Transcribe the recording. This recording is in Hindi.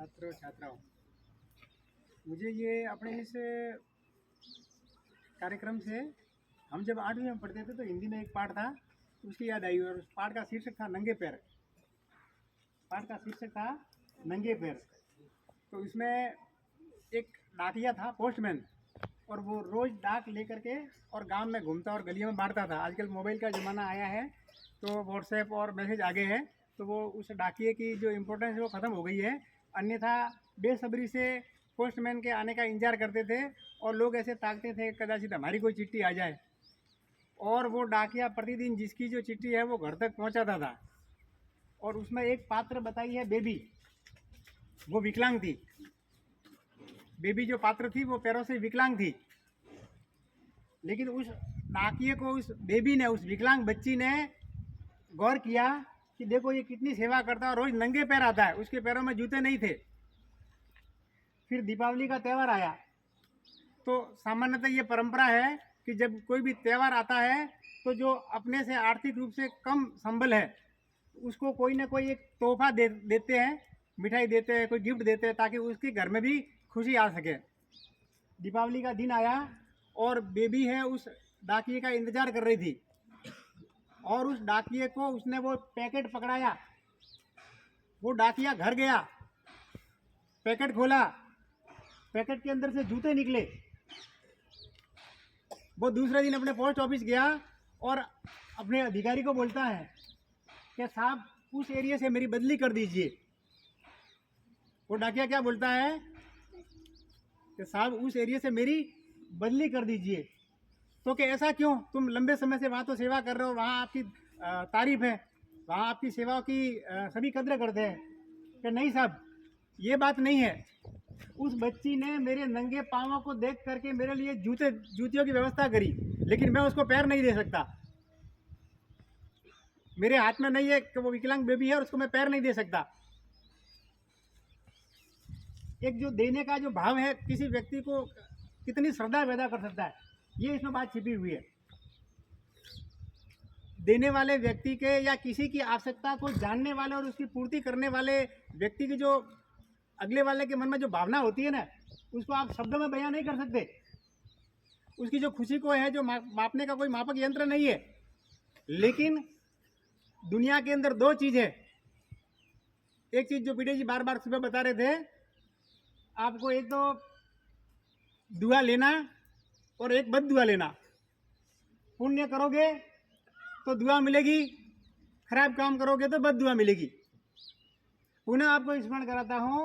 छात्रों छात्राओं, मुझे ये अपने इस कार्यक्रम से, हम जब 8वीं में पढ़ते थे तो हिंदी में एक पाठ था, उसकी याद आई। और उस पाठ का शीर्षक था नंगे पैर। पाठ का शीर्षक था नंगे पैर। तो इसमें एक डाकिया था, पोस्टमैन, और वो रोज़ डाक लेकर के और गांव में घूमता और गलियों में बांटता था। आजकल मोबाइल का ज़माना आया है तो व्हाट्सएप और मैसेज आ गए हैं, तो वो उस डाकिए की जो इम्पोर्टेंस है वो ख़त्म हो गई है। अन्यथा बेसब्री से पोस्टमैन के आने का इंतजार करते थे और लोग ऐसे ताकते थे कदाचित हमारी कोई चिट्ठी आ जाए। और वो डाकिया प्रतिदिन जिसकी जो चिट्ठी है वो घर तक पहुंचाता था। और उसमें एक पात्र बताई है बेबी, वो विकलांग थी। बेबी जो पात्र थी वो पैरों से विकलांग थी, लेकिन उस डाकिए को, उस बेबी ने, उस विकलांग बच्ची ने गौर किया कि देखो ये कितनी सेवा करता है, रोज नंगे पैर आता है, उसके पैरों में जूते नहीं थे। फिर दीपावली का त्यौहार आया तो सामान्यतः ये परंपरा है कि जब कोई भी त्यौहार आता है तो जो अपने से आर्थिक रूप से कम संबल है उसको कोई ना कोई एक तोहफा देते हैं, मिठाई देते हैं, कोई गिफ्ट देते हैं, ताकि उसके घर में भी खुशी आ सके। दीपावली का दिन आया और बेबी है उस डाकिए का इंतजार कर रही थी, और उस डाकिए को उसने वो पैकेट पकड़ाया। वो डाकिया घर गया, पैकेट खोला, पैकेट के अंदर से जूते निकले। वो दूसरे दिन अपने पोस्ट ऑफिस गया और अपने अधिकारी को बोलता है कि साहब उस एरिया से मेरी बदली कर दीजिए। वो डाकिया क्या बोलता है कि साहब उस एरिया से मेरी बदली कर दीजिए। तो कि ऐसा क्यों, तुम लंबे समय से वहाँ तो सेवा कर रहे हो, वहाँ आपकी तारीफ है, वहाँ आपकी सेवा की सभी कद्र करते हैं। कि नहीं साहब, ये बात नहीं है। उस बच्ची ने मेरे नंगे पाँवों को देख करके मेरे लिए जूतियों की व्यवस्था करी, लेकिन मैं उसको पैर नहीं दे सकता। मेरे हाथ में नहीं है कि वो विकलांग बेबी है और उसको मैं पैर नहीं दे सकता। एक जो देने का जो भाव है किसी व्यक्ति को कितनी श्रद्धा पैदा कर सकता है, ये इसमें बात छिपी हुई है। देने वाले व्यक्ति के या किसी की आवश्यकता को जानने वाले और उसकी पूर्ति करने वाले व्यक्ति की जो अगले वाले के मन में जो भावना होती है ना, उसको आप शब्दों में बयां नहीं कर सकते। उसकी जो खुशी को है, जो मापने का कोई मापक यंत्र नहीं है। लेकिन दुनिया के अंदर दो चीज़ है। एक चीज़ जो पीडे जी बार बार सुबह बता रहे थे आपको, एक तो दुआ लेना और एक बद दुआ लेना। पुण्य करोगे तो दुआ मिलेगी, खराब काम करोगे तो बद दुआ मिलेगी। पुनः आपको स्मरण कराता हूँ